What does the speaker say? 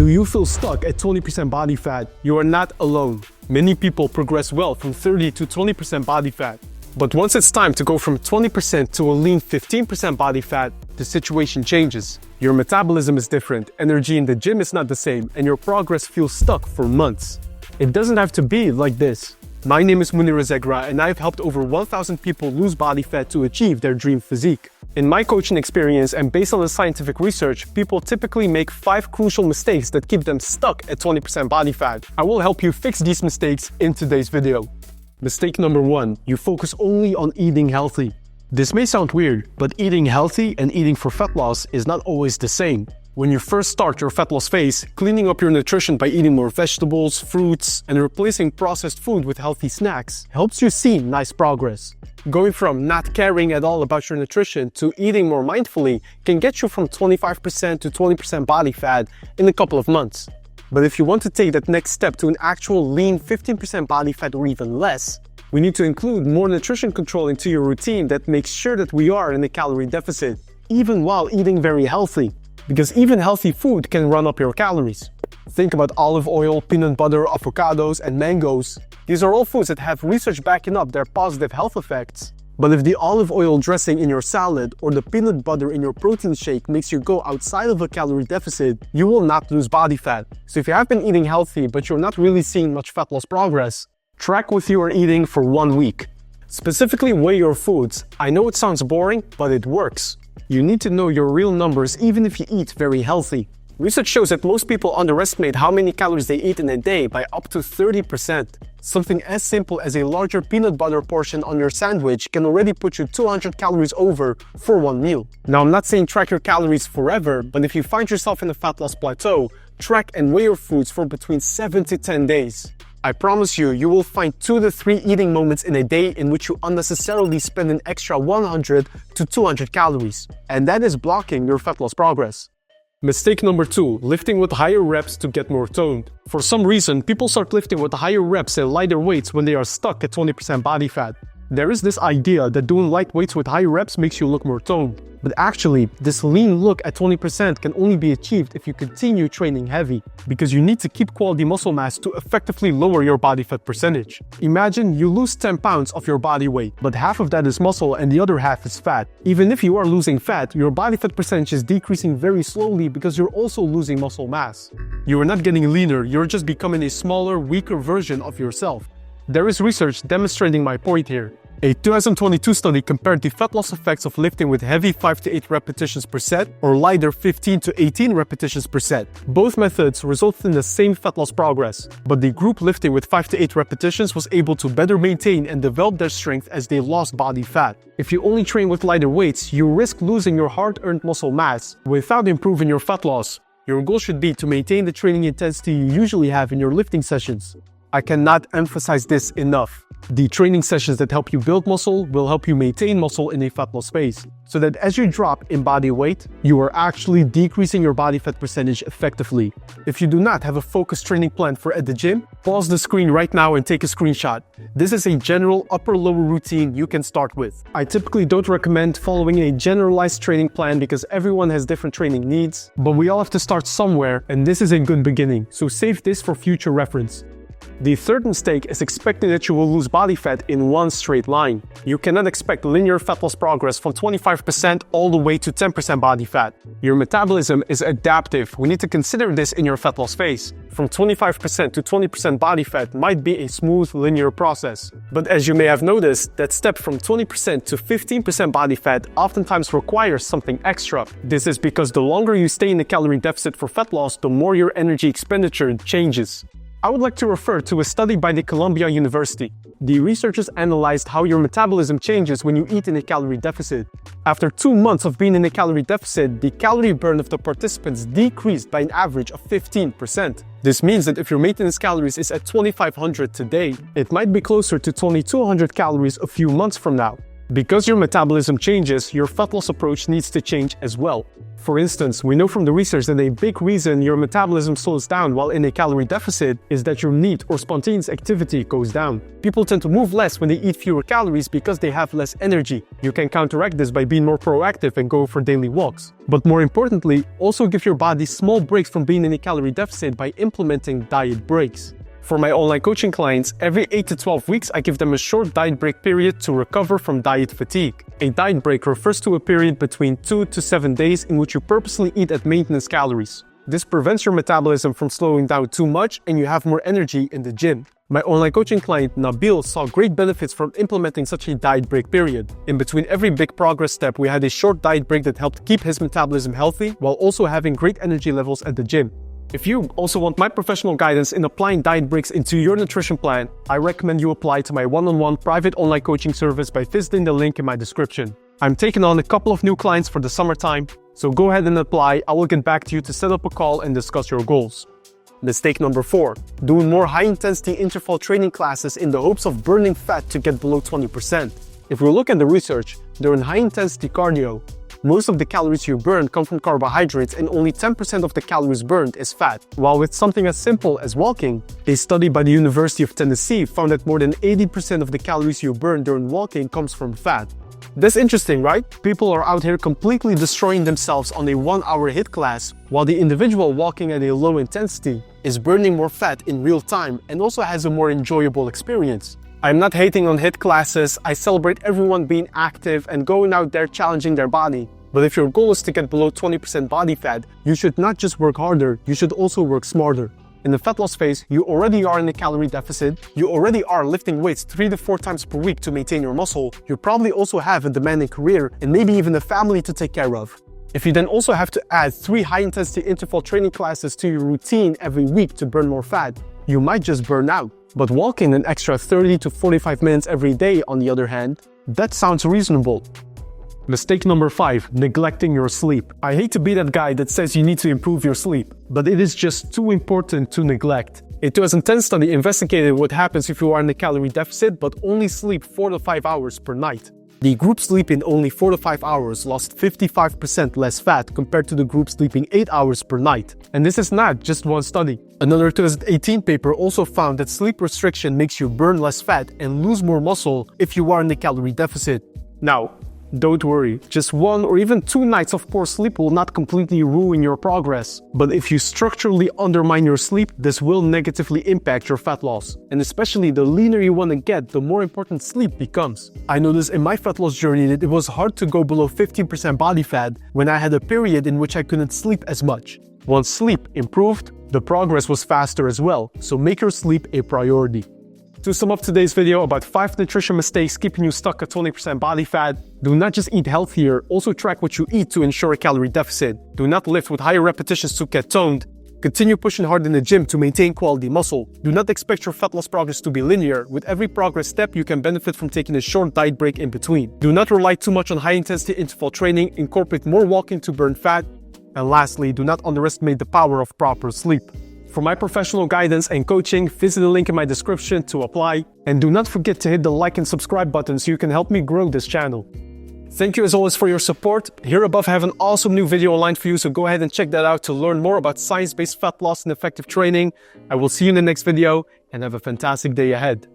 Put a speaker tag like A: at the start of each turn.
A: Do you feel stuck at 20% body fat? You are not alone. Many people progress well from 30 to 20% body fat. But once it's time to go from 20% to a lean 15% body fat, the situation changes. Your metabolism is different, energy in the gym is not the same, and your progress feels stuck for months. It doesn't have to be like this. My name is Munir Zegra, and I've helped over 1,000 people lose body fat to achieve their dream physique. In my coaching experience and based on the scientific research, people typically make 5 crucial mistakes that keep them stuck at 20% body fat. I will help you fix these mistakes in today's video. Mistake number 1, you focus only on eating healthy. This may sound weird, but eating healthy and eating for fat loss is not always the same. When you first start your fat loss phase, cleaning up your nutrition by eating more vegetables, fruits, and replacing processed food with healthy snacks helps you see nice progress. Going from not caring at all about your nutrition to eating more mindfully can get you from 25% to 20% body fat in a couple of months. But if you want to take that next step to an actual lean 15% body fat or even less, we need to include more nutrition control into your routine that makes sure that we are in a calorie deficit, even while eating very healthy. Because even healthy food can run up your calories. Think about olive oil, peanut butter, avocados, and mangoes. These are all foods that have research backing up their positive health effects. But if the olive oil dressing in your salad or the peanut butter in your protein shake makes you go outside of a calorie deficit, you will not lose body fat. So if you have been eating healthy but you're not really seeing much fat loss progress, track what you are eating for 1 week. Specifically weigh your foods. I know it sounds boring, but it works. You need to know your real numbers even if you eat very healthy. Research shows that most people underestimate how many calories they eat in a day by up to 30%. Something as simple as a larger peanut butter portion on your sandwich can already put you 200 calories over for one meal. Now, I'm not saying track your calories forever, but if you find yourself in a fat loss plateau, track and weigh your foods for between 7 to 10 days. I promise you, you will find 2 to 3 eating moments in a day in which you unnecessarily spend an extra 100 to 200 calories. And that is blocking your fat loss progress. Mistake number 2, lifting with higher reps to get more toned. For some reason, people start lifting with higher reps and lighter weights when they are stuck at 20% body fat. There is this idea that doing light weights with high reps makes you look more toned. But actually, this lean look at 20% can only be achieved if you continue training heavy, because you need to keep quality muscle mass to effectively lower your body fat percentage. Imagine you lose 10 pounds of your body weight, but half of that is muscle and the other half is fat. Even if you are losing fat, your body fat percentage is decreasing very slowly because you're also losing muscle mass. You are not getting leaner, you're just becoming a smaller, weaker version of yourself. There is research demonstrating my point here. A 2022 study compared the fat loss effects of lifting with heavy 5 to 8 repetitions per set or lighter 15 to 18 repetitions per set. Both methods resulted in the same fat loss progress, but the group lifting with 5 to 8 repetitions was able to better maintain and develop their strength as they lost body fat. If you only train with lighter weights, you risk losing your hard-earned muscle mass without improving your fat loss. Your goal should be to maintain the training intensity you usually have in your lifting sessions. I cannot emphasize this enough. The training sessions that help you build muscle will help you maintain muscle in a fat loss phase, so that as you drop in body weight, you are actually decreasing your body fat percentage effectively. If you do not have a focused training plan for at the gym, pause the screen right now and take a screenshot. This is a general upper-lower routine you can start with. I typically don't recommend following a generalized training plan because everyone has different training needs, but we all have to start somewhere, and this is a good beginning, so save this for future reference. The third mistake is expecting that you will lose body fat in one straight line. You cannot expect linear fat loss progress from 25% all the way to 10% body fat. Your metabolism is adaptive. We need to consider this in your fat loss phase. From 25% to 20% body fat might be a smooth linear process. But as you may have noticed, that step from 20% to 15% body fat oftentimes requires something extra. This is because the longer you stay in a calorie deficit for fat loss, the more your energy expenditure changes. I would like to refer to a study by the Columbia University. The researchers analyzed how your metabolism changes when you eat in a calorie deficit. After 2 months of being in a calorie deficit, the calorie burn of the participants decreased by an average of 15%. This means that if your maintenance calories is at 2,500 today, it might be closer to 2,200 calories a few months from now. Because your metabolism changes, your fat loss approach needs to change as well. For instance, we know from the research that a big reason your metabolism slows down while in a calorie deficit is that your NEAT or spontaneous activity goes down. People tend to move less when they eat fewer calories because they have less energy. You can counteract this by being more proactive and go for daily walks. But more importantly, also give your body small breaks from being in a calorie deficit by implementing diet breaks. For my online coaching clients, every 8 to 12 weeks, I give them a short diet break period to recover from diet fatigue. A diet break refers to a period between 2 to 7 days in which you purposely eat at maintenance calories. This prevents your metabolism from slowing down too much and you have more energy in the gym. My online coaching client Nabil saw great benefits from implementing such a diet break period. In between every big progress step, we had a short diet break that helped keep his metabolism healthy while also having great energy levels at the gym. If you also want my professional guidance in applying diet breaks into your nutrition plan, I recommend you apply to my one-on-one private online coaching service by visiting the link in my description. I'm taking on a couple of new clients for the summertime, so go ahead and apply. I will get back to you to set up a call and discuss your goals. Mistake number 4, doing more high-intensity interval training classes in the hopes of burning fat to get below 20%. If we look at the research, during high-intensity cardio, most of the calories you burn come from carbohydrates and only 10% of the calories burned is fat. While with something as simple as walking, a study by the University of Tennessee found that more than 80% of the calories you burn during walking comes from fat. That's interesting, right? People are out here completely destroying themselves on a 1-hour HIIT class, while the individual walking at a low intensity is burning more fat in real time and also has a more enjoyable experience. I'm not hating on HIIT classes. I celebrate everyone being active and going out there challenging their body. But if your goal is to get below 20% body fat, you should not just work harder, you should also work smarter. In the fat loss phase, you already are in a calorie deficit, you already are lifting weights 3 to 4 times per week to maintain your muscle, you probably also have a demanding career and maybe even a family to take care of. If you then also have to add 3 high-intensity interval training classes to your routine every week to burn more fat, you might just burn out. But walking an extra 30 to 45 minutes every day, on the other hand, that sounds reasonable. Mistake number 5, neglecting your sleep. I hate to be that guy that says you need to improve your sleep, but it is just too important to neglect. A 2010 study investigated what happens if you are in a calorie deficit but only sleep 4 to 5 hours per night. The group sleeping only 4 to 5 hours lost 55% less fat compared to the group sleeping 8 hours per night. And this is not just one study. Another 2018 paper also found that sleep restriction makes you burn less fat and lose more muscle if you are in a calorie deficit. Now, don't worry, just 1 or even 2 nights of poor sleep will not completely ruin your progress. But if you structurally undermine your sleep, this will negatively impact your fat loss. And especially the leaner you want to get, the more important sleep becomes. I noticed in my fat loss journey that it was hard to go below 15% body fat when I had a period in which I couldn't sleep as much. Once sleep improved, the progress was faster as well, so make your sleep a priority. To sum up today's video about 5 nutrition mistakes keeping you stuck at 20% body fat, do not just eat healthier, also track what you eat to ensure a calorie deficit. Do not lift with higher repetitions to get toned. Continue pushing hard in the gym to maintain quality muscle. Do not expect your fat loss progress to be linear. With every progress step, you can benefit from taking a short diet break in between. Do not rely too much on high-intensity interval training. Incorporate more walking to burn fat. And lastly, do not underestimate the power of proper sleep. For my professional guidance and coaching, visit the link in my description to apply. And do not forget to hit the like and subscribe button so you can help me grow this channel. Thank you as always for your support. Here above I have an awesome new video online for you, so go ahead and check that out to learn more about science-based fat loss and effective training. I will see you in the next video and have a fantastic day ahead.